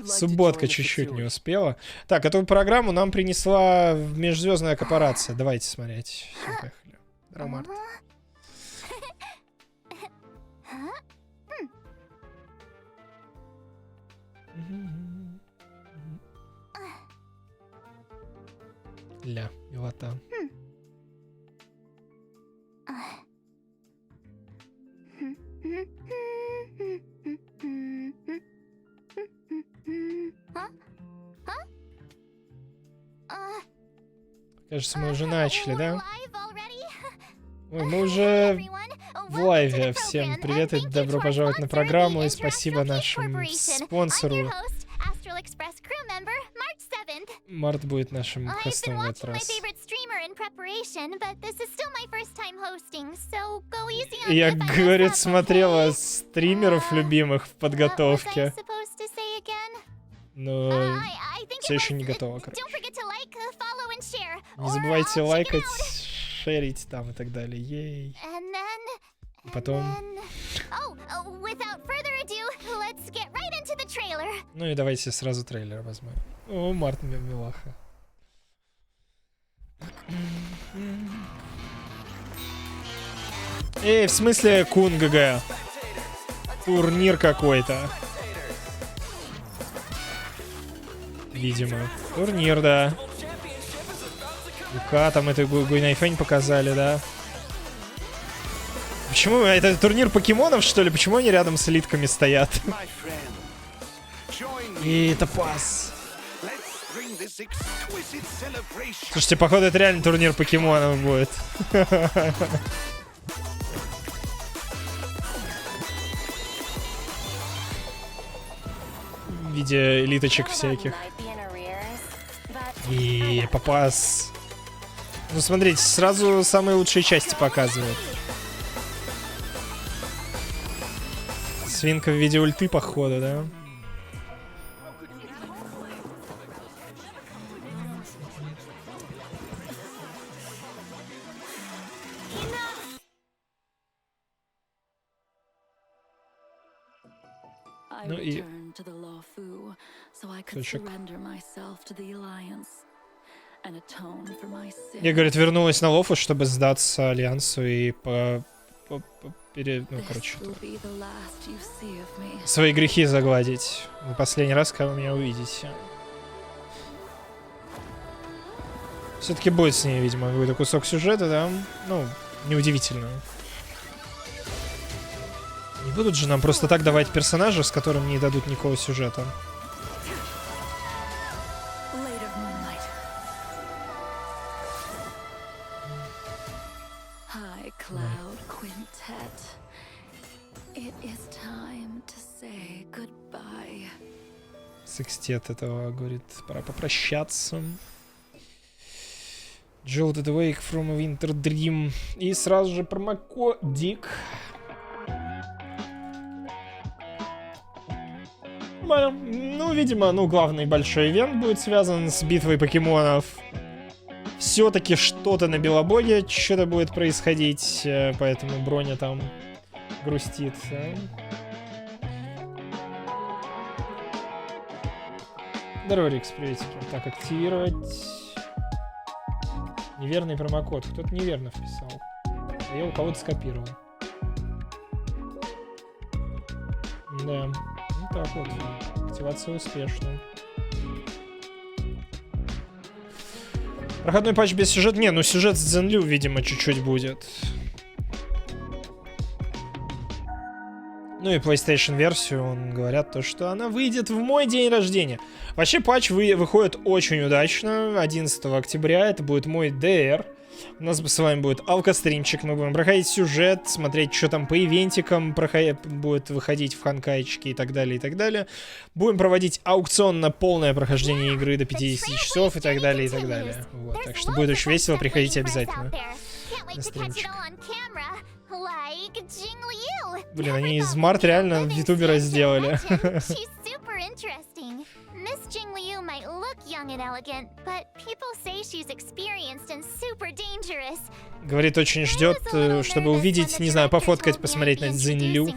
Субботка чуть-чуть не успела. Так, эту программу нам принесла межзвездная корпорация. Давайте смотреть. Все, поехали. Здорово, Март. Ля, милота. Кажется, мы уже начали, да? Ой, мы уже в лайве. Всем привет и добро пожаловать на программу. И спасибо нашему спонсору. Март будет нашим хостом в этот раз. Я, говорит, смотрела стримеров любимых в подготовке. Но все еще не готова, короче. Не забывайте лайкать, шерить там и так далее. Ей. Потом... Ну и давайте сразу трейлер возьмем. О, Март милаха. Эй, в смысле Кун ГГ? Турнир какой-то. Видимо. Турнир, да. Юка, там это Гуйнайфэнь показали, да. Почему? Это турнир покемонов, что ли? Почему они рядом с элитками стоят? И Топаз. Слушайте, походу это реально турнир покемонов будет. В виде элиточек всяких. И Топаз. Ну смотрите, сразу самые лучшие части показывают. Свинка в виде ульты, походу, да? Ну и... Точек. Я, говорит, вернулась на Лофу, чтобы сдаться Альянсу и ну, короче, свои грехи загладить. В последний раз, когда вы меня увидите. Все-таки будет с ней, видимо, какой-то кусок сюжета, да? Ну, неудивительно. Не будут же нам просто так давать персонажа, с которым не дадут никакого сюжета. Секстет этого, говорит, пора попрощаться. Jolted Awake from a Winter Dream. И сразу же промокодик. Ну, видимо, главный большой ивент будет связан с битвой покемонов. Все-таки что-то на Белобоге, что-то будет происходить, поэтому Броня там грустит. Здорово, Рикс, приветики. Так, активировать. Неверный промокод. Кто-то неверно вписал. А я у кого-то скопировал. Да. Ну так вот. Активация успешна. Проходной патч без сюжета. Не, ну сюжет с Дзенлю, видимо, чуть-чуть будет. Ну и PlayStation версию, говорят, то, что она выйдет в мой день рождения. Вообще патч выходит очень удачно. 11 октября. Это будет мой ДР. У нас с вами будет алкостримчик. Мы будем проходить сюжет, смотреть, что там по ивентикам будет выходить в ханкайчики и так далее, и так далее. Будем проводить аукцион на полное прохождение игры до 50 часов и так далее, и так далее. Вот. Так что будет очень весело. Приходите обязательно на стримчик. Блин, они из Март реально ютубера сделали. Говорит, очень ждет, чтобы увидеть, не знаю, пофоткать, посмотреть на Дзинлю.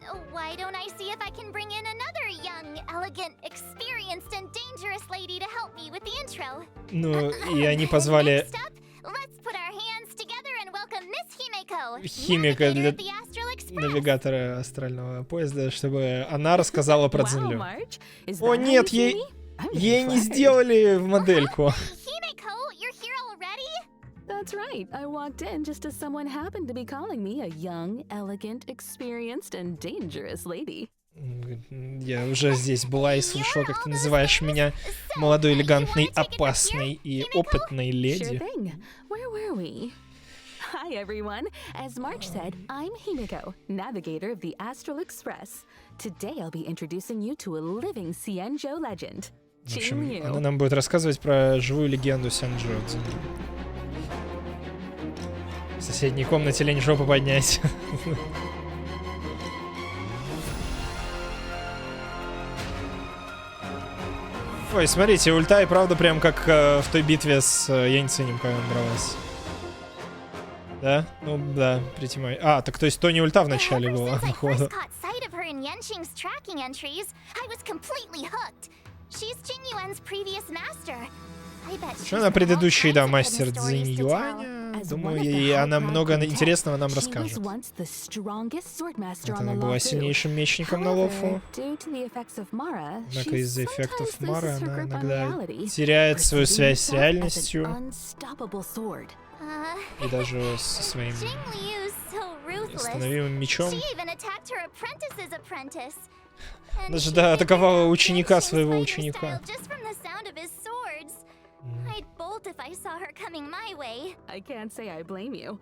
not, why don't I see if I can bring in another young, elegant, experienced and dangerous lady to help me with the intro? Ну, и они позвали Next up, let's put our hands together and welcome Miss Himeko, химика navigator для of the Astral Express. навигатора астрального поезда, чтобы она рассказала про Дзенлю. March. Is О that how нет, you see me? ей не сделали в модельку. Himeko, you're here already? That's right. I walked in just as someone happened to be calling me a young, elegant, experienced, and dangerous lady. Я уже здесь была и слышала, как ты называешь меня молодой, элегантной, опасной и опытной Sure леди. thing. Where were we? Hi, everyone. As March said, I'm Himeko, navigator of the Astral Express. Today I'll be introducing you to a living Xianzhou legend. В общем, Jing она Liu. нам будет рассказывать про живую легенду Сянчжоу. В соседней комнате лень жопу поднять. Ой, смотрите, ульта и правда прям как в той битве с Яньцинем, когда он дралась. Да? Ну да, притимай. А, так то есть то не ульта в начале Ever была, since I походу. first caught sight of her in Yenqing's tracking entries, I was completely hooked. She's Jing Yuan's previous master. I bet she's Что она got all предыдущий, да, kinds of мастер hidden stories Цзинь to tell. Юаня. As Думаю, one of the и она high-proud много quintet, интересного нам she was расскажет. once the strongest swordmaster Вот on она the была Luofu. сильнейшим мечником на However, Лофу. due to the effects of Mara, Однако she из-за эффектов sometimes Мары loses her она grip on иногда reality, теряет свою perceiving связь с herself as an реальностью unstoppable sword. и даже со своим Jing Liu's so ruthless. неостановимым мечом. She even attacked her apprentice's apprentice. And Даже, she да, did атаковала know ученика Yenqing's своего fighting ученика. style just from the sound of his swords. I'd bolt if I saw her coming my way. I can't say I blame you.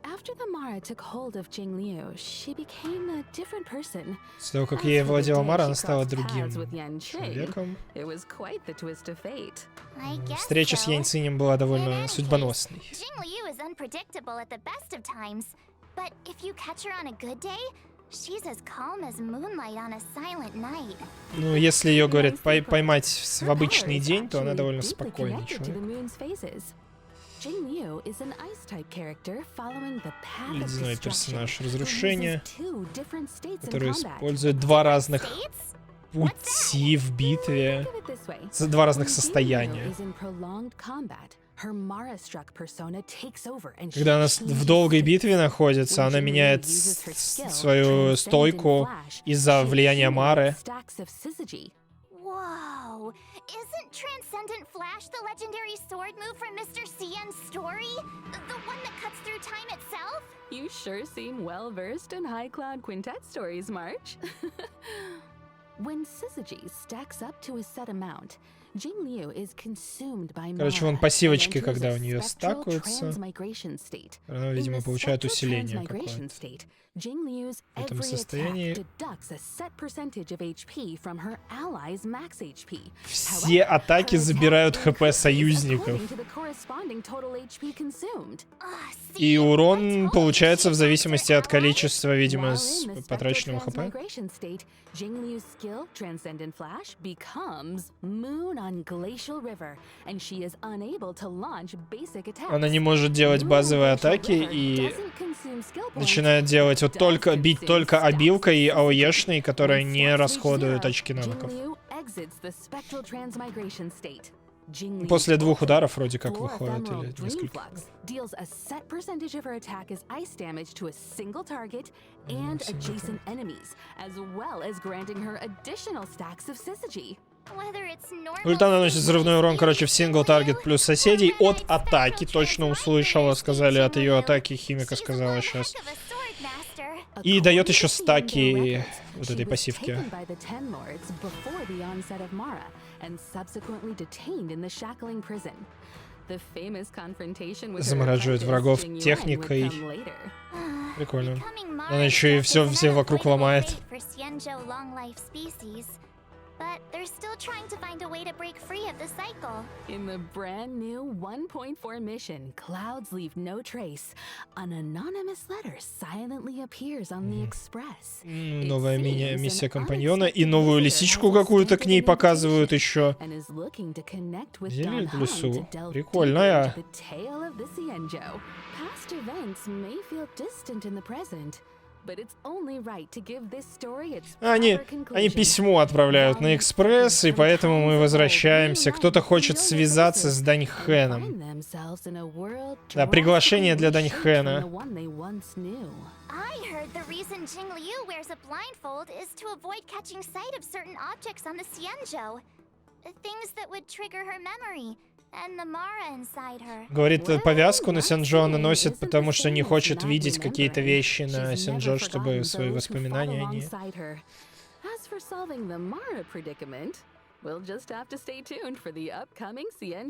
After the Mara took hold of Jing Liu, she became a different person. С того, как As ей for the владела day Мара, she она стала crossed другим paths with Yanqing, человеком. it was quite the twist of fate. I guess Встреча с so. Яньцинем была In довольно any судьбоносной. case, Jing Liu is unpredictable at the best of times, but if you catch her on a good day, she's as calm as moonlight on a silent night. Ну, если ее, говорят, поймать в Her обычный powers день, то она actually довольно deeply спокойный connected to the человек. moon's phases. Jing Liu is an ice-type character following the path of Ледяной destruction, персонаж who разрушения, uses two different states in который combat. использует два разных States? пути в битве, Think of it this way. два разных When Jing Liu состояния. is in prolonged combat, her Mara-struck persona takes over and Когда она she в долгой changes битве states. находится, When она Jing Liu меняет uses her skill, свою transcendent стойку flash, из-за she влияния Мары. accumulates stacks of syzygy. Whoa! Isn't Transcendent Flash the legendary sword move from Mr. Cien's story? The one that cuts through time itself? You sure seem well versed in High Cloud Quintet stories, March. When syzygy stacks up to a set amount, Jing Liu is consumed by Короче, вон Mara пассивочки, and enters когда a у нее spectral стакаются, transmigration state. она, In видимо, the получает spectral усиление transmigration какое-то. state, Jing Liu's В этом every состоянии attack deducts a set percentage of HP from her allies' max HP. все However, атаки her забирают attack ХП increases союзников. according to the corresponding total HP consumed. И See, урон I told получается you в she зависимости helped от her количества, видимо, While in the spectral потраченного ХП. transmigration state, Jing Liu's skill, Transcendent Flash, becomes Moon on Glacial River, and she is unable to launch basic attacks. Она не может делать Moon on базовые Glacial атаки River и doesn't consume skill points, начинает делать вот только бить does только consume обилкой и stacks of АОЕшной, которые When не stats reach расходуют zero, очки навыков. Jing Liu exits the spectral transmigration state. Jing Liu's После двух ultimate, ударов вроде как Floor выходит, Ephemeral или Dream несколько. Flux deals a set percentage of her attack as ice damage to a single target and adjacent enemies, as well as granting her additional stacks of syzygy. Whether it's normal Ульта наносит взрывной урон, speed короче, в Jing сингл таргет Liu, плюс or соседей whether от it's атаки. spectral Точно transmigration услышала, сказали Jing от ее Liu, атаки, химика she's сказала one сейчас. heck of a swordmaster. И дает еще According to Xianzhou стаки records, вот she этой was пассивки. taken by the Ten Lords before the onset of Mara and subsequently detained in the shackling prison. The famous confrontation with her Замораживает apprentice, врагов Jing Yuan, would техникой. come later. Прикольно. Becoming Mara Она еще и Death все is вокруг unavoidable ломает. fate for Xianzhou long-life species. But they're still trying to find a way to break free of the cycle. In the brand new 1.4 mission, Clouds Leave No Trace, an anonymous letter silently appears on the Express. It Новая seems миссия an компаньона. И unexpected новую visitor лисичку has какую-то к extended ней an показывают invitation еще. and is looking to connect with Зелень Don в Hung лесу. to delve Прикольная. deeper into the tale of the Xianzhou. Past events may feel distant in the present, but it's only right to give this story its Они proper conclusion. письмо отправляют на экспресс, и поэтому мы возвращаемся. Кто-то хочет связаться с Даньхэном. Да, приглашение для Даньхэна. I heard the reason Jing Liu wears a blindfold is to avoid catching sight of certain objects on the Xianzhou. Things that would trigger her memory. And the Mara inside her. Говорит, повязку на Сянджо она носит, потому что не хочет видеть какие-то вещи на Сянджо, чтобы свои воспоминания не...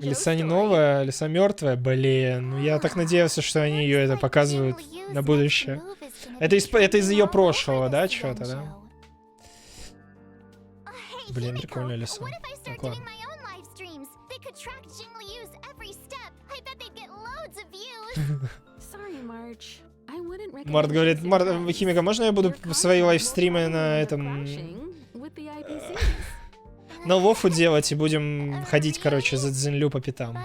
Лиса не новая, лиса мертвая. Блин, ну я так надеялся, что они ее это показывают на будущее. Это из ее прошлого, да, что-то, да? Блин, прикольная лиса. Так, ладно. Март говорит, Химика, можно я буду свои лайвстримы на этом... на лофу делать и будем ходить, короче, за Цзиньлю по пятам.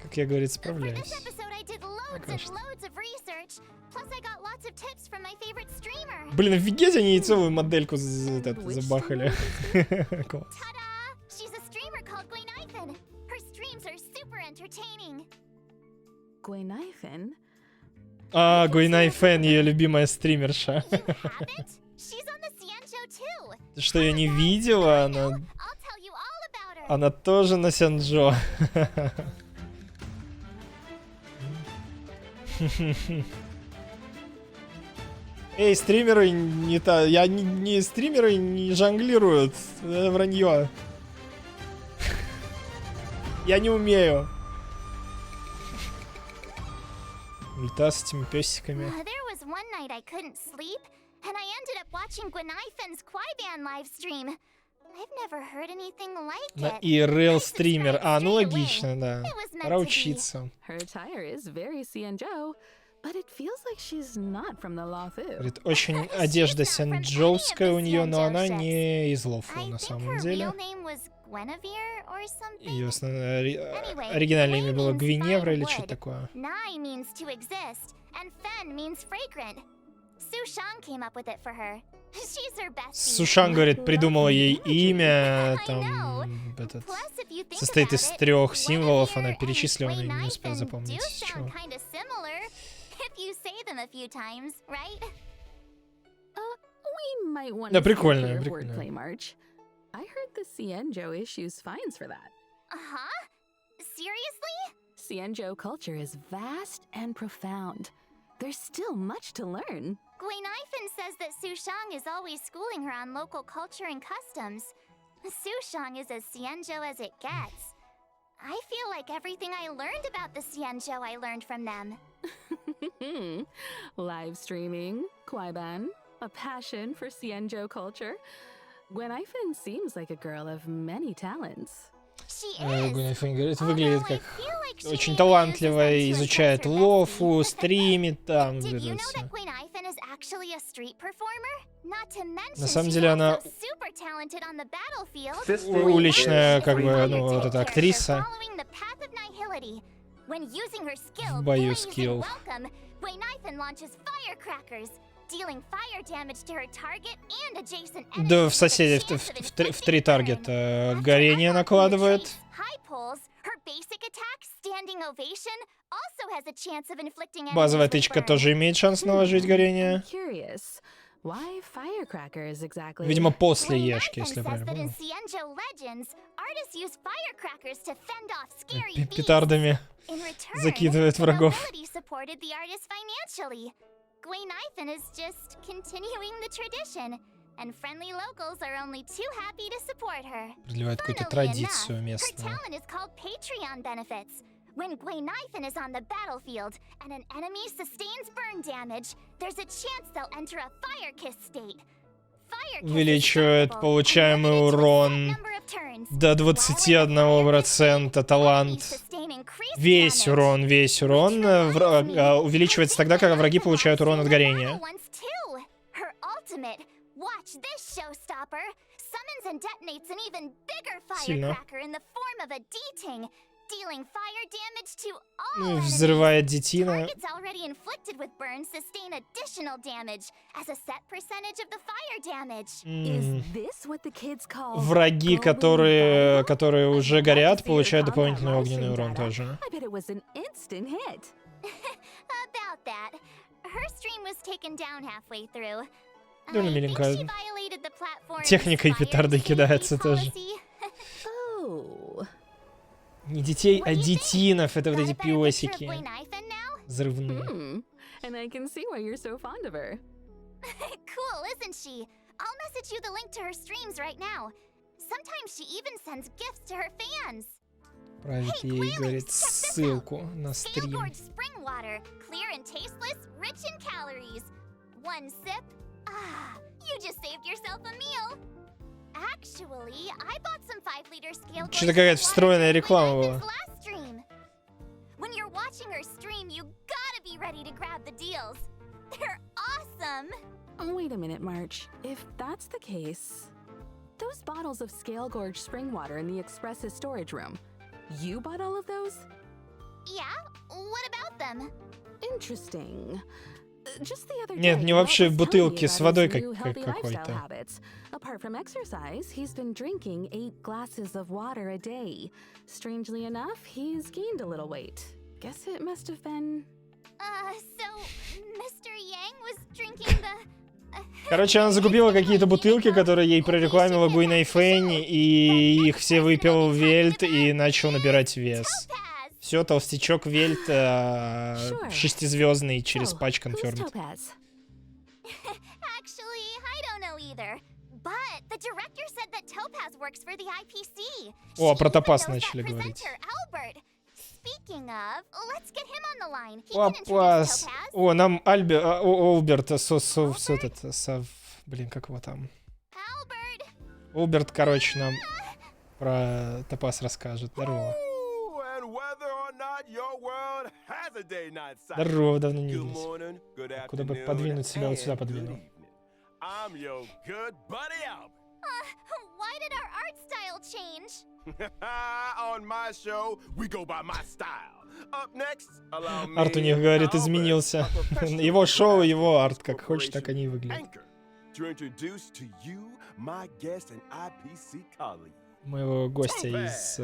Как я, говорит, справляюсь. Блин, офигеть, они целую модельку забахали. Класс. А, Гуйнайфен, ее любимая стримерша. Ты что, ее не видела? Она тоже на Сянджо. Эй, стримеры не та... Я не стримеры не жонглируют. Это вранье. Я не умею. Ульта с этими песиками. На IRL стример. А, ну логично, да. Пора учиться. Говорит, очень одежда сянджоуская у нее, но она не из лофу на самом деле. Ее оригинальное имя было Гвиневра или что-то такое. Сушан, говорит, придумала ей имя, там, этот, состоит из 3 символов, она перечислила, но не успела запомнить, с чего. Да, прикольно, прикольно. I heard the Xianzhou issues fines for that. Uh-huh? Seriously? Xianzhou culture is vast and profound. There's still much to learn. Guinaifen says that Sushang is always schooling her on local culture and customs. Sushang is as Xianzhou as it gets. I feel like everything I learned about the Xianzhou I learned from them. Live streaming, Kwaiban, a passion for Xianzhou culture. Guinaifen seems like a girl of many talents. Гуинайфен говорит, выглядит как очень талантливая, изучает лофу, стримит там. На самом деле она уличная, как бы, ну, вот эта актриса. В бою скилл. Да, в соседей в 3 таргета горение накладывает. Базовая тычка тоже имеет шанс наложить горение. Видимо, после ешки, если я правильно понял. Петардами закидывает врагов. Guinaifen is just continuing the tradition, and friendly locals are only too happy to support her. Продлевает какую-то традицию местную. Her talent is called Patreon benefits. When Guinaifen is on the battlefield and an enemy sustains burn damage, there's a chance they'll enter a fire kiss state. Увеличивает получаемый урон до 21%, талант. Весь урон увеличивается тогда, когда враги получают урон от горения. summons and detonates an even bigger Сильно. firecracker in the form of a D-ting, dealing fire damage to Ну all и enemies. взрывает детина. Targets already inflicted with burns sustain additional damage as a set percentage of the fire damage. Is this what the kids call Враги, glowing которые bubble? уже I'd love горят, to see her получают combat дополнительный live огненный stream урон data. тоже. I bet it was an instant hit. About that. Her stream was taken down halfway through. Довольно I think миленькая. she violated the platform's Техникой fire петардой safety кидается тоже. policy. Oh. Не детей, а What do you think? детинов. Это вот Got эти a better picture of песики. Boy Knife in now? Взрывные. And I can see why you're so fond of her. Cool, isn't she? I'll message you the link to her streams right now. Sometimes she even sends gifts to her fans. Правит ей, говорит, ссылку на Scale стрим. Gorge spring water, clear and tasteless, rich in calories. One sip, you just saved yourself a meal. Actually, I bought some 5-liter Scale Gorge Что-то какая-то spring water встроенная during реклама Ivan's была. last stream. When you're watching her stream, you gotta be ready to grab the deals. They're awesome. Wait a minute, March. If that's the case, those bottles of Scale Gorge spring water in the Express's storage room, you bought all of those? Yeah, what about them? Interesting. Just the other Нет, day, не Matt вообще was telling бутылки me с about водой his new healthy lifestyle какой-то. habits. Apart from exercise, he's been drinking 8 glasses of water a day. Strangely enough, he's gained a little weight. Guess it must have been... So Mr. Yang was drinking the... Короче, она загубила какие-то бутылки, которые ей прорекламила Гуйнай Фэнь, и их все выпил Вельт и начал набирать вес. Topaz. Все, толстячок Вельт 6-звездный через патч Who's конфермит. Topaz? Actually, I don't know either. But the director said that Topaz works for the IPC. О, She про even Топаз knows that начали говорить. presenter, Albert. Speaking of, let's get him on the line. He can introduce Топаз. Topaz. О, нам Олберт, блин, как его там? Albert. Олберт, короче, нам про Топаз расскажет. Здорово. Здорово, давно не виделись. Куда бы подвинуть себя, вот сюда подвину. Why did our art style change? On my show, we go by my style. Up next, allow me, Арт у них, говорит, Albert, изменился. a professional Его шоу, graphic его арт. arts Как хочет, так они и выглядят. Anchor, to introduce to you my guest and IPC colleague. Моего гостя из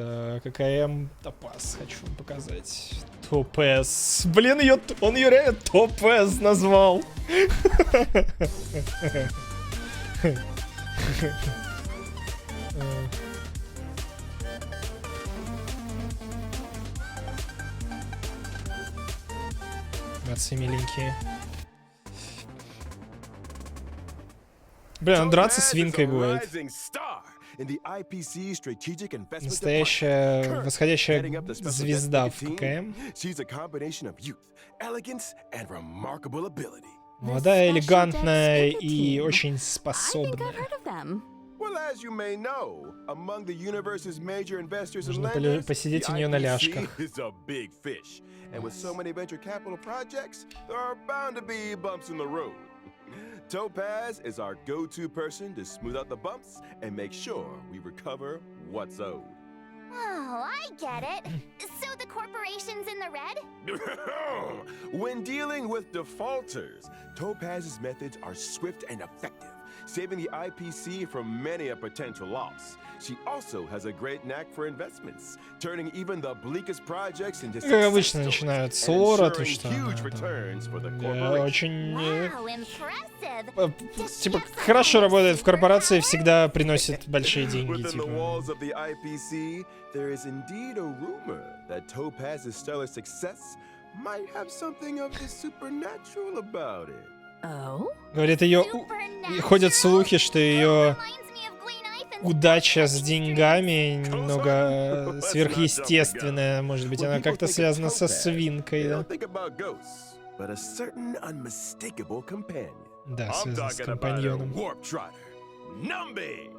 ККМ Топаз хочу вам показать. Топаз. Блин, он ее реально Топаз назвал. Молодцы, миленькие. Блин, драться свинкой будет. Настоящая восходящая звезда в ККМ. Молодая, элегантная и очень I think способная. I've heard of them. Well, as you may know, among the universe's major investors and Нужно lenders, посидеть the у нее на IPC ляжках. is a big fish. And with so many venture capital projects, there are bound to be bumps in the road. Topaz is our go-to person to smooth out the bumps and make sure we recover what's owed. Oh, I get it. So the corporation's in the red? When dealing with defaulters, Topaz's methods are swift and effective, saving the IPC from many a potential loss. She also has a great knack for investments, turning even the bleakest projects into Как обычно, success начинают с stories and лора, то ensuring что huge она returns for the там, corporation. очень Wow, impressive. Does she типа have some хорошо kind of работает в корпорации, superpower? всегда приносит большие деньги, Within the типа. walls of the IPC, there is indeed a rumor that Topaz's stellar success might have something of the supernatural about it. Oh? Говорит, ее ходят слухи, что ее Reminds me of Gwen Ivan's удача с деньгами немного сверхъестественная, может быть, она как-то связана со свинкой, They да? don't think about ghosts, but a certain unmistakable companion. Да, I'm связана с talking about a компаньоном. warp trotter, Numby.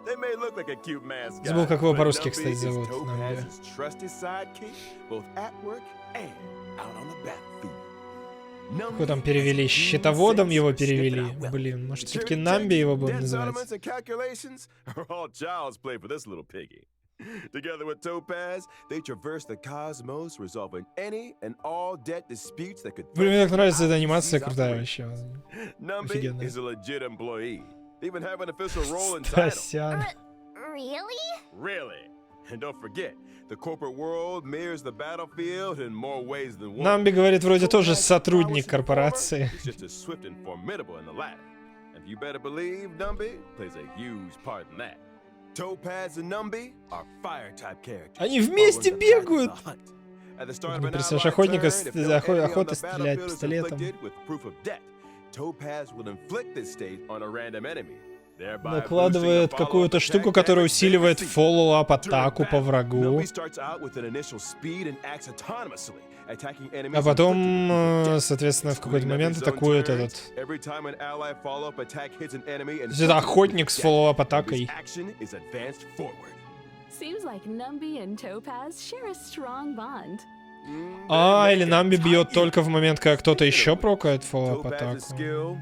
They may look like a cute mascot, Забыл, как его but по-русски, Numby кстати, is зовут. Topaz's trusted sidekick, both at work and out on the battlefield. Какой там перевели? Щитоводом его перевели? Блин, может все-таки Намби его будем называть? Together with Topaz, they traverse the cosmos, resolving any and all debt disputes that could. Блин, мне так нравится эта анимация, крутая вообще. Numbi is a legit employee. They even have an official role and title. Really? Really. And don't forget, the corporate world mirrors the battlefield in more ways than one. Намби говорит, вроде тоже сотрудник корпорации. It's just as swift and formidable in the latter. And you better believe Numbi plays a huge part in that. Topaz and Numbi are fire-type characters. Они вместе бегают! Персонаж охотника, охота стреляет пистолетом. Накладывает какую-то штуку, которая усиливает фоллоуап атаку по врагу. А потом, соответственно, в какой-то момент атакует этот. Это охотник с фоллоуап атакой. Seems like Numbi and Topaz share a strong bond. А, или Намби бьет только в момент, когда кто-то еще прокает фоллоуап атаку. Блин,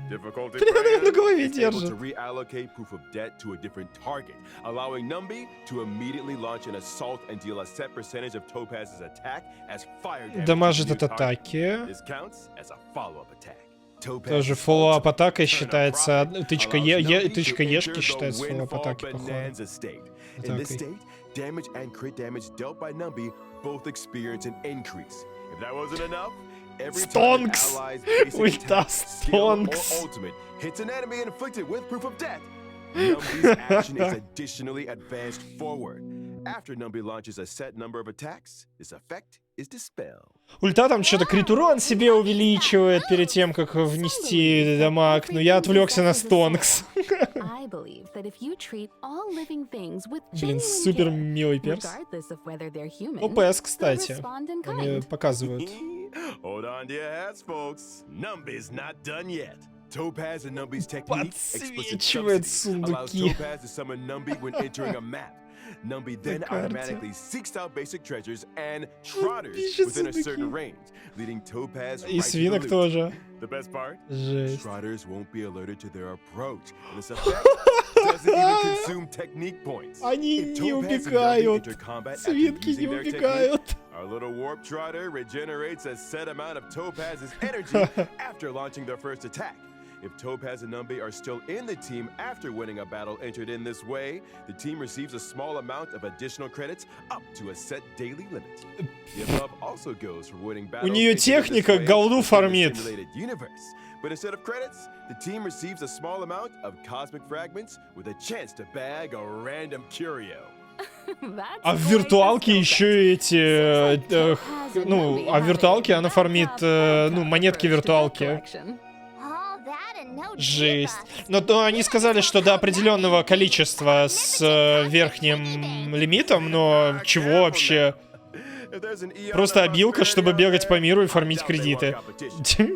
она на голове держит. Дамажит от атаки. Тоже фоллоуап атакой считается. Тычка Ешки считается фоллоуап атаки, походу. Damage and crit damage dealt by Numbi both experience an increase. If that wasn't enough, every time an ally's basic skill or ultimate hits an enemy inflicted with proof of death, Numbi's action is additionally advanced forward. After Numbi launches a set number of attacks, this effect is dispelled. Ульта там что-то крит урон себе увеличивает перед тем, как внести дамаг, но я отвлекся на стонкс. Блин, супер милый перс. ОПС, кстати. Они показывают. Подсвечивает сундуки. Numbi then automatically seeks out basic treasures and trotters within a certain range, leading Topaz right to the loot. The best part? Trotters won't be alerted to their approach. And this effect doesn't even consume technique points. Они не убегают. Свинки не убегают. Our little warp trotter regenerates a set amount of Topaz's energy after launching their first attack. If Topaz and Numbi are still in the team after winning a battle entered in this way, the team receives a small amount of additional credits up to a set daily limit. The above also goes for winning battles. У нее техника голду фармит. But instead of credits, the team receives a small amount of cosmic fragments with a chance to bag a random curio. А в виртуалке еще эти, ну, а в виртуалке она фармит, ну, монетки виртуалки. Жесть. Но то они сказали, что до определенного количества с верхним лимитом, но чего вообще? Просто обилка, чтобы бегать по миру и фармить кредиты.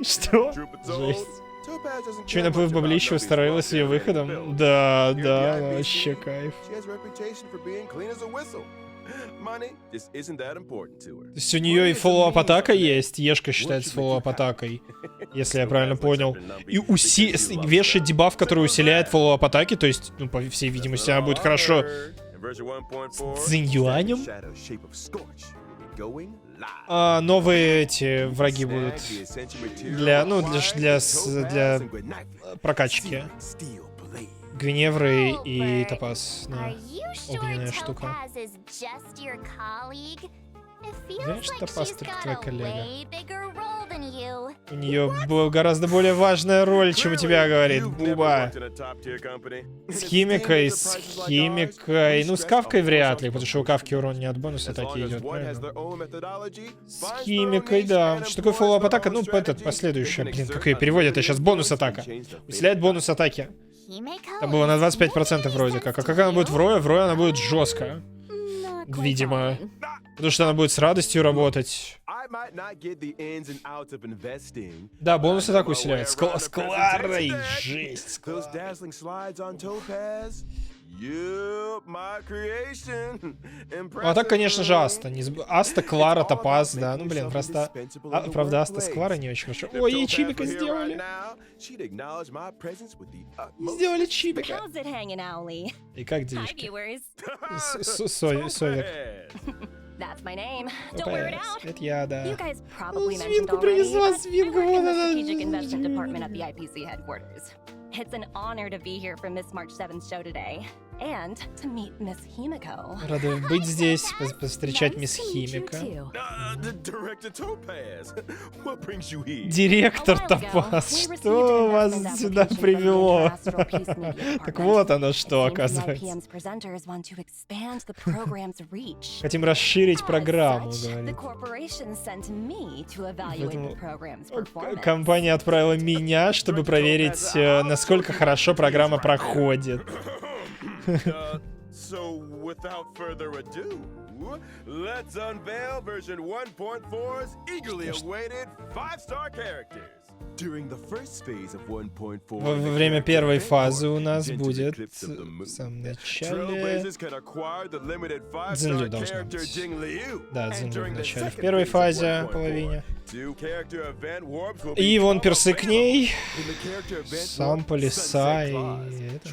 Что? Жесть. Че, наплыв баблища устроилась ее выходом? Да, да, вообще кайф. То есть у нее и фоллоуап атака есть, Ешка считается фоллоуап атакой, если я правильно понял. И вешает дебаф, который усиляет фоллоуап атаки, то есть, ну, по всей видимости, она будет хорошо с Цзиньюанем. А новые эти враги будут для, ну, для прокачки. Гвиневры и Топаз. Да. Огненная штука. Знаешь, Топаз только твоя коллега. У нее гораздо более важная роль, чем у тебя, говорит Буба. С химикой. Ну, с Кавкой вряд ли, потому что у Кавки урон не от бонуса атаки идет, правильно? С химикой, да. Что такое фоллоуап атака? Ну, этот, последующая. Блин, как ее переводят? Это сейчас бонус атака. Усиляет бонус атаки. Там было на 25% вроде как. А как она будет в Рое? В Рое она будет жестко. Видимо. Потому что она будет с радостью работать. Да, бонус атаку усиляет. С Кларой. Жесть. А так, конечно же, Аста. Аста, Клара, Топаз, да. Ну, блин, просто... правда, Аста с Кларой не очень хорошо. Ой, и Чибика сделали. Сделали Чибика. И как делишки? Совик. That's my name. Don't wear it out. Это я, да. You guys probably mentioned Свинку already, принесла, but I свинку. work in the strategic investment department at the IPC headquarters. It's an honor to be here for Miss March 7's show today. And to meet Miss Himiko. Рада быть здесь, повстречать мисс Nice to meet you Химика. too. Director Topaz, what brings you here? Директор A while ago, Топаз, we received что an вас investment сюда application from the привело? International Peace Media Так Department. вот оно что, Seems the оказывается. IPM's presenters want to expand the program's reach. Хотим расширить программу, As such, the говорит. corporation sent me to evaluate the program's performance. Компания отправила меня, чтобы проверить, насколько хорошо программа проходит. So, without further ado, let's unveil version 1.4's eagerly awaited 5-star characters. During the first phase of 1.4, Во время первой фазы у нас будет в самом начале... Цзинлю должна быть. Да, Цзинлю в начале. В первой фазе, половине. И вон персы к ней. Сам Полиса и этот...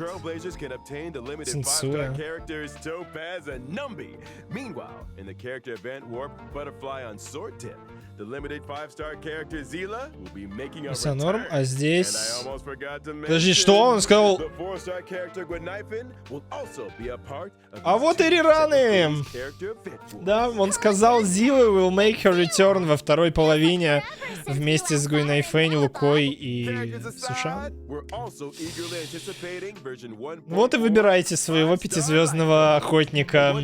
Цинцуя. Все норм, а здесь... Подожди, что? Он сказал... А вот и Рираны! Да, он сказал, Зила will make her return во второй половине вместе с Гуйнай Фэнь, Лукой и Сушан. Вот и выбирайте своего пятизвездного охотника.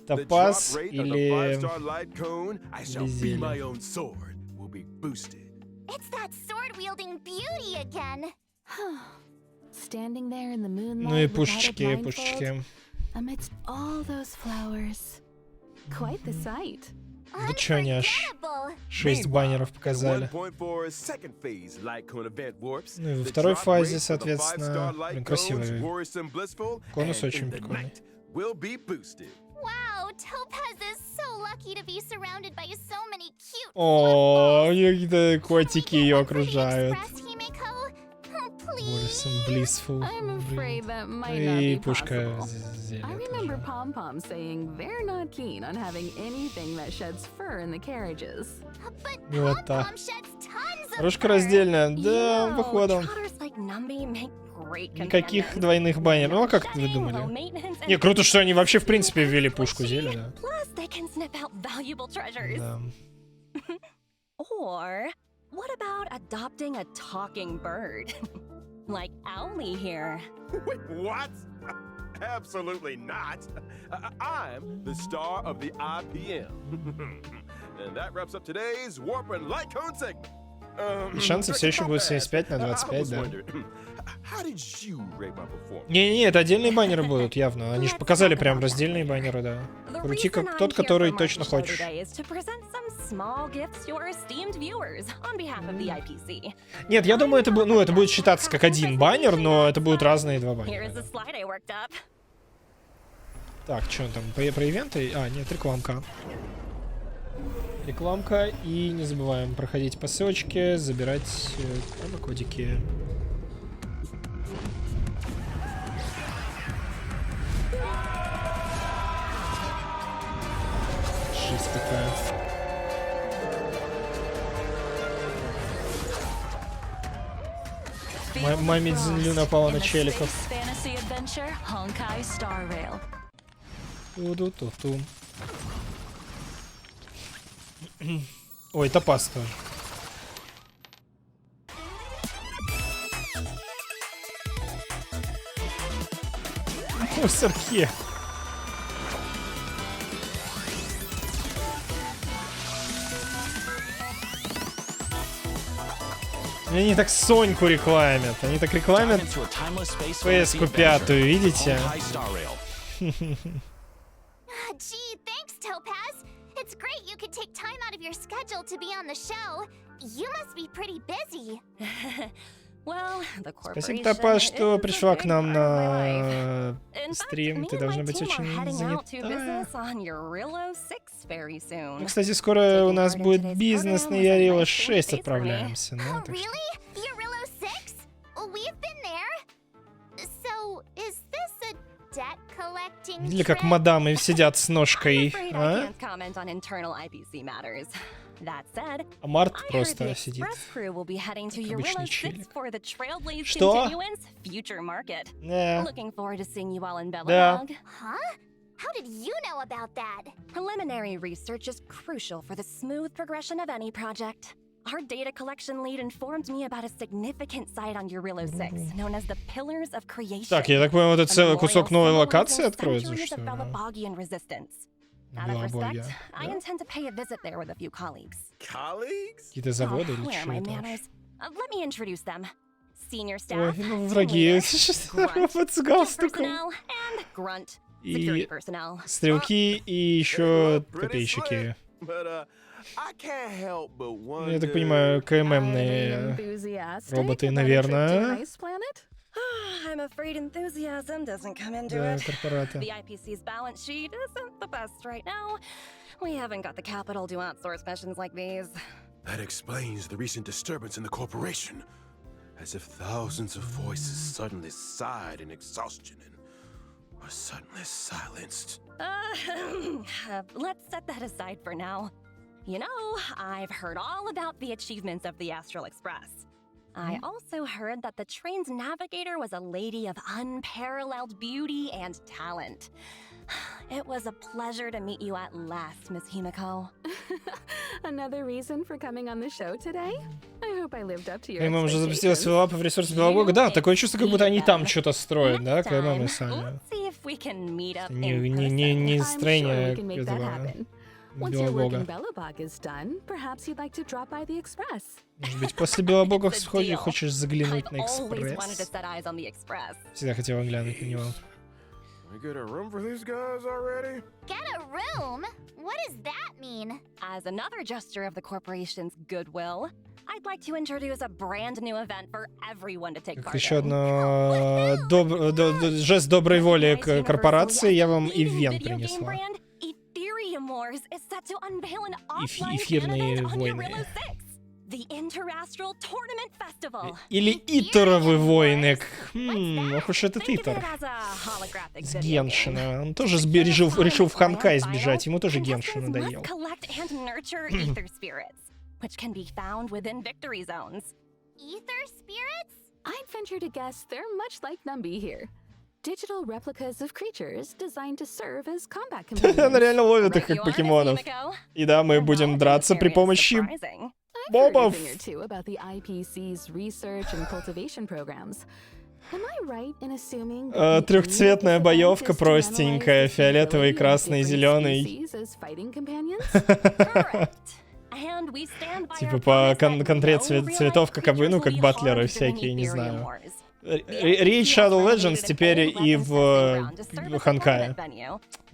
Топаз или Зиля. It's that sword-wielding beauty again. Standing there in the moonlight Ну и without a пушечки, blindfold, пушечки. amidst all those flowers. Quite the sight. Да чё они аж Unforgettable. 6 баннеров показали. Ну и во второй фазе, соответственно, блин, красивый. Конус очень прикольный. Wow, Topaz is so lucky to be surrounded by so many cute. О, какие-то котики ее окружают. Express, Himiko? Oh, please. Worrisome, blissful. I'm afraid that might not be И пушка possible. Зеля I remember тоже. Pom Pom saying they're not keen on having anything that sheds fur in the carriages. But Милота. Pom-Pom sheds tons of Рожка fur. раздельная, да, You know, походу. trotters like Numby make great Никаких companions. двойных баннеров. Ну а как вы Low думали? maintenance and Не, круто, что они вообще в принципе ввели пушку Зеля, да. Plus, they can snip out valuable treasures. Да. Or, what about adopting a talking bird? Like Owly here. Wait, what? Absolutely not. I'm the star of the IPM. And that wraps up today's Warp and Light Cone segment. Шансы все еще будут 75 на 25, да. How did you rate my performance? Не-не, это отдельные баннеры будут, явно. Они же показали прям раздельные баннеры, да. The Крути reason как I'm тот, here который for точно Mart's show хочешь. today is to present some small gifts to our esteemed viewers on behalf of the IPC. Нет, я думаю, это, ну, это будет считаться как один баннер, но это будут разные два Here баннера. is the slide I worked up. Так, что там, про ивенты? А, нет, рекламка. Рекламка, и не забываем проходить по ссылочке, забирать промокодики. Жизнь такая. Маме Цзинлю напала на челиков. Fantasy adventure Honkai Star Rail. Ту-ду-ту-ту. Ой, Топаз тоже. Мусорки. Они так Соньку рекламят. Они так рекламят PS-ку пятую, видите? Gee, thanks, Topaz. It's great you could take time out of your schedule to be on the show. You must be pretty busy. Well, the Спасибо, corporation Топаз, что is a пришла к big нам part of my life. на In fact, стрим. me Ты and должна my быть team are очень heading out to занятая. business on Eurillo 6 very soon. Кстати, скоро у нас будет бизнес на Ярила 6 отправляемся. Ну, Oh, так что... really? Eurillo 6? We've been there. So, is this a debt collecting Видели, как trip? мадамы сидят с I'm ножкой, afraid I а? can't comment on internal IPC matters. That said, А Март I heard the просто сидит. Express crew will be heading to Как обычный Eurillo 6 челик. for the Trailblaze Что? Continuance Future Market. Не. Looking forward to seeing you all in Да. Belobog. Huh? How did you know about that? Preliminary research is crucial for the smooth progression of any project. Our data collection lead informed me about a significant site on Eurillo 6, known as the Pillars of Creation. Так, я так понимаю, это A целый memorial кусок новой symbolizing локации откроется, centuries что of ли? Belabogian resistance. Out of Белобогия. respect, I Да? intend to pay a visit there with a few colleagues. Colleagues? Какие-то заводы или Where are что my это? manners? Let me introduce them. Senior Ой, staff, ну team враги. leader, grunt, Робот с tech галстуком. personnel, and grunt, security И personnel. стрелки, и еще копейщики. But I can't help but wonder. Я так понимаю, КММные роботы, наверное. I'm afraid enthusiasm doesn't come into Да, it. корпораты. The IPC's balance sheet isn't the best right now. We haven't got the capital to outsource missions like these. That explains the recent disturbance in the corporation. As if thousands of voices suddenly sighed in exhaustion and were suddenly silenced. Let's set that aside for now. You know, I've heard all about the achievements of the Astral Express. I also heard that the train's navigator was a lady of unparalleled beauty and talent. It was a pleasure to meet you at last, Miss Himiko. Another reason for coming on the show today? I hope I lived up to your КММ уже запустила свои лапы в ресурсы Белобога. Да, такое чувство, как будто они там что-то строят, да, КММ сами. Let's see if we can meet up Не in person. не I'm sure строение we can make that этого happen. Once your work in Белобога. Belobog is done, perhaps you'd like to drop by the Express. Может быть, после Белобога It's a deal. хочешь заглянуть I've на always wanted to Экспресс? set eyes on the Express. Всегда хотела глянуть на него. We get a room for these guys already? Get a room? What does that mean? As another gesture of the corporation's goodwill, I'd like to introduce a brand new event for everyone to take Как part еще in. одно жест доброй воли к корпорации, я вам ивент принесла. Ethereum Wars is set to unveil an offline Эфирные event on войны. Eurillo 6. The Interastral Tournament Festival. Или Итеровы войны. Ох уж этот Think of Итер. it as a holographic С video game. Геншина. Он тоже решил в Ханкай сбежать. Ему тоже Геншин Contestants надоел. must collect and nurture ether spirits, which can be found within victory zones. Ether spirits? I'd venture to guess they're much like Numby here. Digital replicas of creatures designed to serve as combat Она companions. реально ловит их Right you как are, Miss покемонов. Himiko. И да, мы будем драться при помощи Surprising. I've heard a бобов. thing or two about the IPC's research and cultivation programs. Am I right in assuming that the aim of Трехцветная this event боевка is to простенькая, analyze the фиолетовый, capability of красный, different зеленый. species as fighting companions? Correct. And we stand by Типа our по promise that контре no real-life цветов, как creatures ну, will как be батлеры harmed during всякие, не Ethereum знаю. Wars. Рейд Shadow Legends теперь и в Ханкае.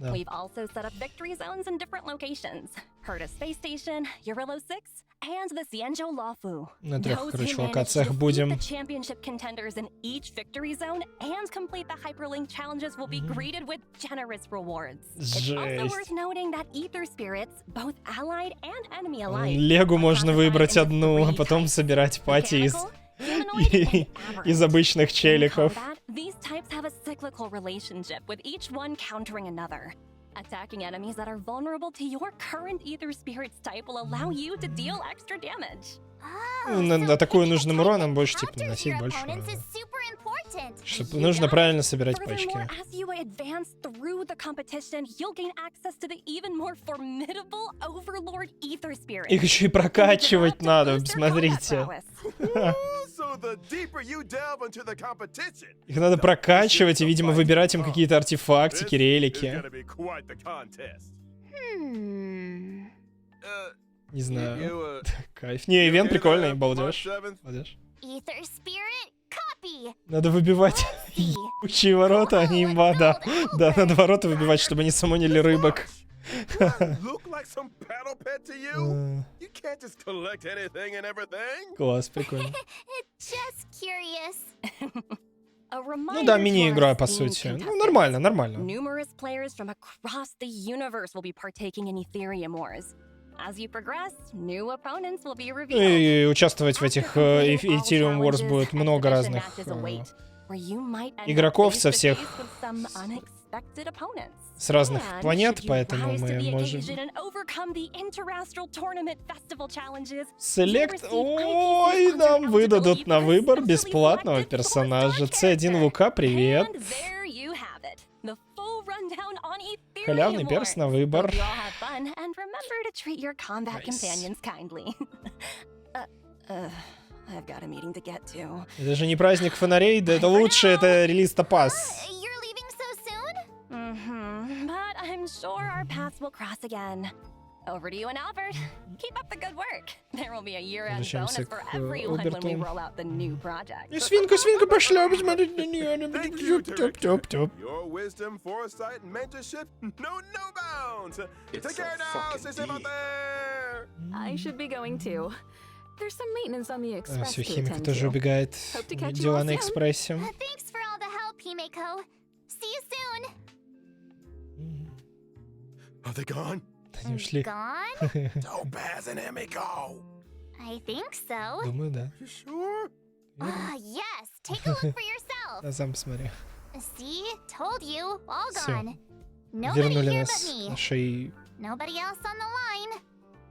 Да. We've also set up victory zones in different locations. Herta Space Station, Eurillo 6, and the Xianzhou Luofu. На трех, Those короче, who manage локациях to defeat будем. the championship contenders in each victory zone and complete the hyperlink challenges will be greeted with generous rewards. It's also Жесть. worth noting that ether spirits, both allied and enemy alike, Легу are можно classified выбрать into одну, а three потом types: собирать пати из mechanical, humanoid, and aberrant. из обычных In челиков. combat, these types have a cyclical relationship, with each one countering another. Attacking enemies that are vulnerable to your current ether spirit's type will allow you to deal extra damage. Oh, Ну, so атакуя picking нужным a type уроном, that больше, типа, counters наносить your больше opponents урона. is super important. Чтобы нужно правильно собирать Furthermore, пачки. as you advance through the competition, you'll gain access to the even more formidable Overlord Ether Spirit. Их еще и прокачивать надо, посмотрите. So the deeper you delve into the competition, Их надо прокачивать и, видимо, выбирать им какие-то артефактики, is релики. gonna be quite the contest. Не знаю. You, Кайф. Не, ивент прикольный, балдеж. March 7th? Балдеж. Ether spirit copy. Надо выбивать ебучие ворота, они имба, да. Да, надо ворота выбивать, чтобы они самонили рыбок. Does that look like some battle pet to you? You can't just collect anything and everything. Класс, прикольно. Just curious. A Ну reminder да, to мини-игра, our по esteemed сути. Ну, contestants. нормально, нормально. Numerous players from across the universe will be partaking in Ethereum Wars. As you progress, new opponents will be Ну revealed. и участвовать в этих After completing all Ethereum Wars challenges, будет много exhibition разных matches await, where you might end up игроков со face-to-face всех with some unexpected opponents. с разных And планет, should you поэтому rise to мы the можем... occasion and overcome the interastral tournament festival challenges, Select... you receive Ой, IPC нам sponsor выдадут eligibility на for a выбор specially бесплатного selected персонажа. four-star C1 character. Лука, привет. And there you have it. The full rundown on Ethereum Халявный перс на Wars. выбор. Hope you all have fun and remember to treat your combat Nice. companions kindly. I've got a meeting to get to. Это же не праздник фонарей, да это лучше, это релиз Топаз. You're leaving so soon? Mm-hmm. But I'm sure our paths will cross again. Over to you and Albert. Keep up the good work. There will be a year-end bonus Возвращаемся for к everyone when we Оберту. roll out the new project. И свинка пошла посмотреть на нее. Thank you, Director. Тёп-тёп-тёп. Your wisdom, foresight, and mentorship know no bounds. It's Take care a now. fucking Stay safe out deal. there. I should be going too. There's some maintenance on the express Все, to Химика attend тоже to. убегает. Hope to catch you Дела all на soon. экспрессе. Thanks for all the help, Himeko. See you soon. Are they gone? Они ушли. Gone? Topaz and Emiko. I think so. Думаю, да. You sure? Yes. Take a look for yourself. Я сам посмотрю. See? Told you. All Всё. gone. Nobody Вернули here нас but me. нашей Nobody else on the line.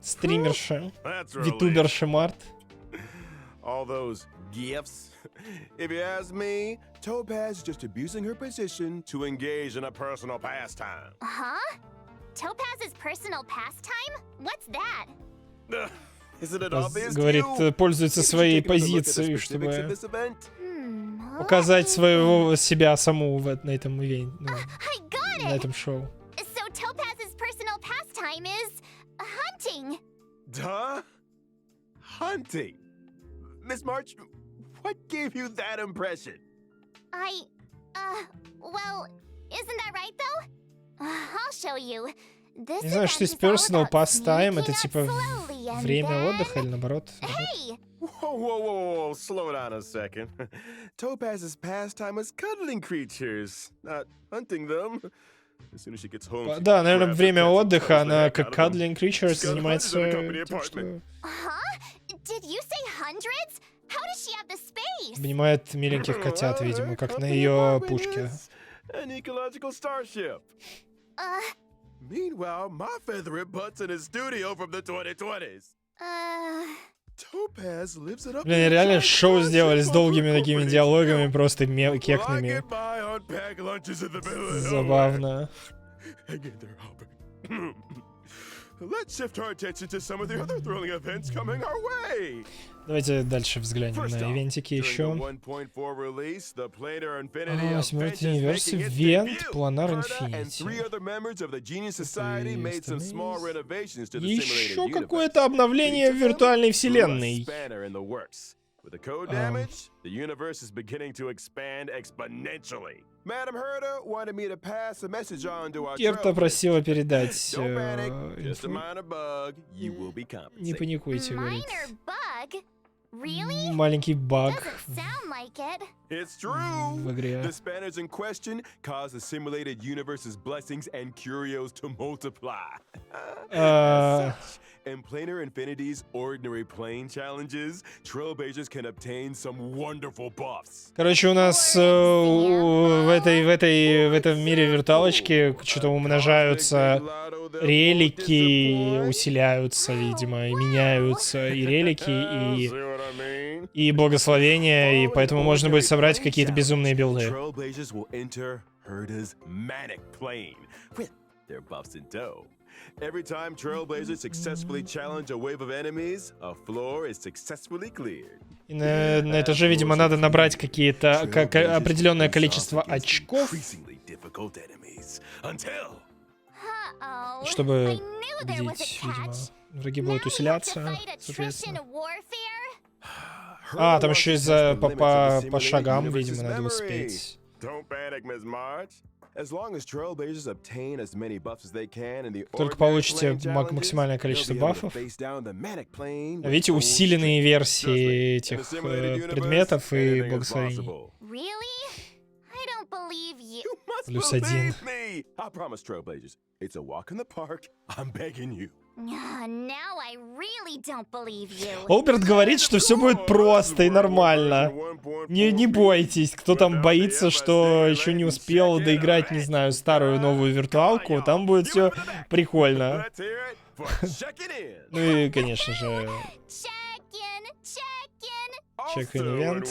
стримерши, That's relief. витуберши Март. All those gifts. If you ask me, Topaz is just abusing her position to engage in a personal pastime. Huh? Topaz's personal pastime? What's that? Isn't it obvious to Говорит, you? пользуется You should своей take another look at the позицией, specifics of чтобы this event. показать своего себя саму на этом ивенте, ну, I got на it! этом шоу. So Topaz's personal pastime is hunting. Duh? Hunting. Miss March, what gave you that impression? Well, isn't that right though? I'll show you. This Не знаю, что event есть is all personal about pastime, это sneaking up типа slowly and время then- отдыха или наоборот? Hey! Whoa, slow down a second. Topaz's pastime is cuddling creatures, not hunting them. As soon as she gets home, she Да, наверное, grabs время the pets and отдыха, cuddles the она heck как out of them. cuddling creature She's got занимается hundreds in the company тем, что apartment. Huh? Did you say hundreds? How does she have the space? обнимает миленьких котят, Well, видимо, her как на company ее apartment пушке. is an ecological starship. Meanwhile, my feathered butts in his studio from the 2020s. Topaz lives it up. Блин, реально шоу сделали с долгими такими диалогами, просто кекными. Забавно. Hang in there, Albert. Let's shift our attention to some of the other thrilling events coming our way. Давайте дальше взглянем First на off, ивентики during еще. the 1.4 release, the Planar Infinity of 8-й Bench is Universe making its Event, debut. Planar Carta and Infinity. 3 other members of the Genius Society made some small renovations to the Еще simulated какое-то universe. обновление в Each of them виртуальной threw a вселенной. spanner in the works. With the code damage, the universe is beginning to expand exponentially. Madam Herder wanted me to pass a message on to our Керта trailblazers. просила передать Don't panic, just a инфу. minor bug. You will be Не compensated. паникуйте, говорит. Minor bug? Really? Маленький баг Doesn't sound like it. It's true. в игре. The spanners in question cause the simulated universe's blessings and curios to multiply. As such, in Planar Infinity's ordinary plane challenges, trailblazers can obtain some wonderful buffs. Короче, у нас в этом мире виртуалочки что-то умножаются релики, усиляются, видимо, и меняются и релики, и благословения, и поэтому можно будет собрать какие-то безумные билды. Trailblazers will enter Herda's manic plane with their buffs in tow. Every time Trailblazers successfully challenge a wave of enemies, a floor is successfully cleared. И на этаже, видимо, надо набрать какие-то определенное количество очков, Increasingly difficult enemies until Uh-oh. чтобы I knew there was a победить, видимо. catch. Враги Now будут we have to усиляться, fight attrition соответственно. warfare? Там еще и по шагам, видимо, надо успеть. Don't panic, Miss March. Только получите максимальное количество бафов. Видите, усиленные версии этих предметов и благословений. +1. Олберт говорит, что все будет просто и нормально. Не бойтесь. Кто там боится, что еще не успел доиграть, не знаю, старую новую виртуалку, там будет все прикольно. Ну и, конечно же... Check-in event.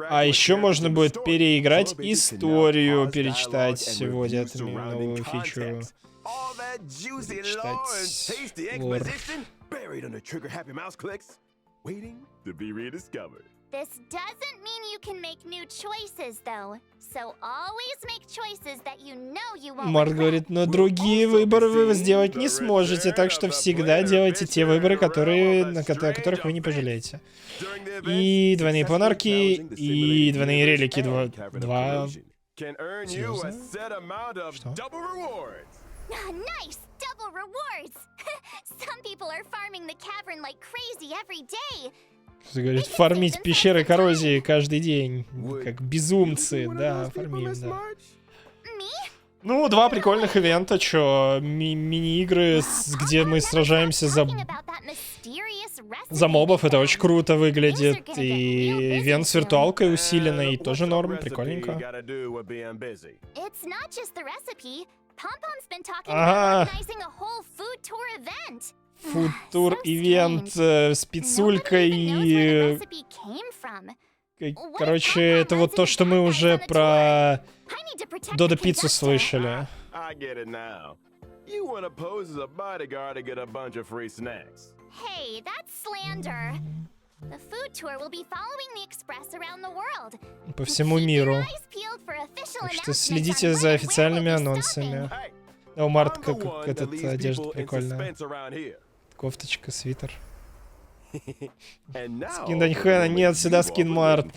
А еще можно будет переиграть историю, перечитать, вводят новую фичу. Перечитать лор. This doesn't mean you can make new choices, though. So always make choices that you know you won't. Март говорит, но другие выборы вы сделать не сможете, так что всегда делайте те выборы, о которых вы не пожалеете. И двойные планарки, и двойные релики. Два... Серьезно? Что? Nice! Double rewards! Some people are farming the cavern like crazy every day. Говорит, фармить пещеры коррозии каждый день. Как безумцы. Да, фармим, да. Ну, 2 прикольных ивента, чё. Мини-игры, где мы сражаемся за мобов. Это очень круто выглядит. И ивент с виртуалкой усиленной. Тоже норм, прикольненько. Ага. Фуд-тур, ивент с пиццулькой и... Короче, это вот то, что мы уже про Додо Пиццу слышали. По всему миру. Так что следите за официальными анонсами. О, Март, как этот одежда прикольная. Кофточка, свитер. Скин Даньхэна, нет, сюда скин Март.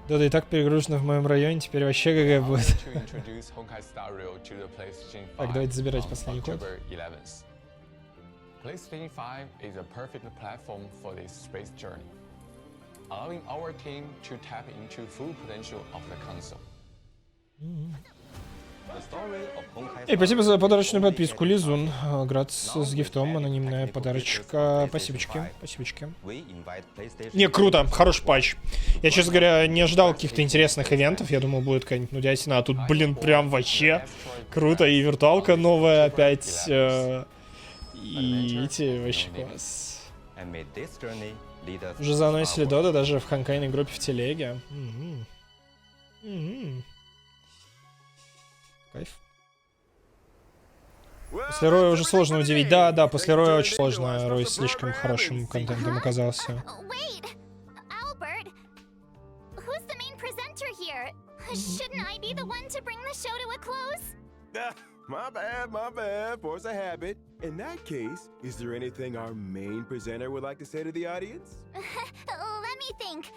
Дода и так перегружена в моем районе, теперь вообще ГГ будет. Так, давайте забирать последний код. PlayStation 5 is a perfect platform for this space journey, allowing our team to tap into full potential of the console. И спасибо за подарочную подписку, Лизун. Град с гифтом, анонимная подарочка. Спасибочки, спасибочки. Не, круто, хороший патч. Я, честно говоря, не ожидал каких-то интересных ивентов. Я думал, будет какая-нибудь нудятина, а тут, блин, прям вообще круто. И виртуалка новая опять. И эти вообще класс. Уже заносили Дода даже в ханкайной группе в телеге. Кайф. После Роя уже сложно удивить. Да, после Роя очень сложно. Рой слишком хорошим контентом оказался. My bad. Force a habit. In that case, is there anything our main presenter would like to say to the audience? Let me think.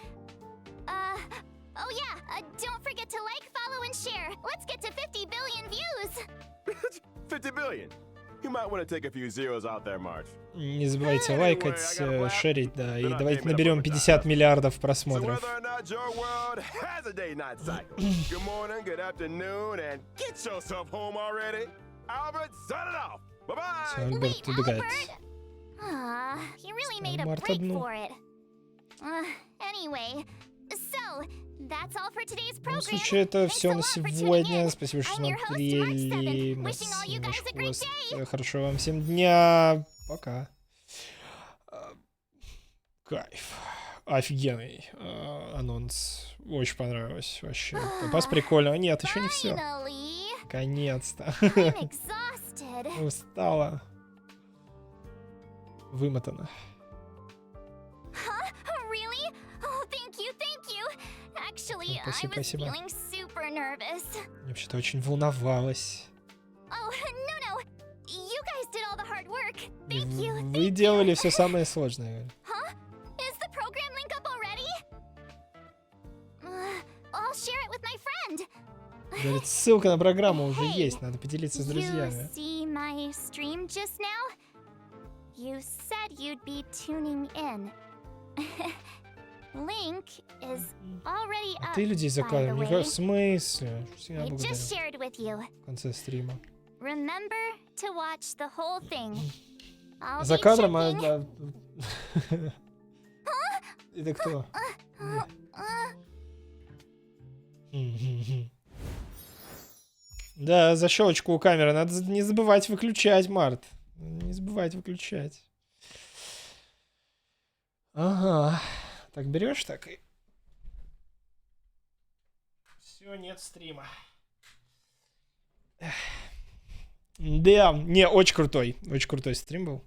Oh yeah, don't forget to like, follow, and share. Let's get to 50 billion views. 50 billion. You might want to take a few zeros out there, March. Не забывайте лайкать, шерить, да, и давайте наберем 50 миллиардов просмотров. Все, Альберт убегает. Март одну. В любом случае, это все на сегодня. Спасибо, что смотрели. Хорошего вам всем дня. Пока. Кайф. Офигенный анонс. Очень понравилось вообще. Топаз прикольно. Нет, еще не все. Наконец-то. Устала. Вымотана. Спасибо. Я вообще-то очень волновалась. Thank you. Вы делали все самое сложное. Huh? Is the program link up already? I'll share it with my friend. Говорит, ссылка на программу уже есть, надо поделиться с You друзьями. see my stream just now? You said you'd be tuning in. Link is already А up, ты людей за by the кадром? way. В смысле? Я I благодарю. just shared with you. В конце стрима. Remember to watch the whole thing. I'll За be кадром... checking. Это кто? Да, защелочку у камеры. Надо не забывать выключать, Март. Не забывать выключать. Ага. Так, берешь так и... Все, нет стрима. Да, не, очень крутой. Очень крутой стрим был.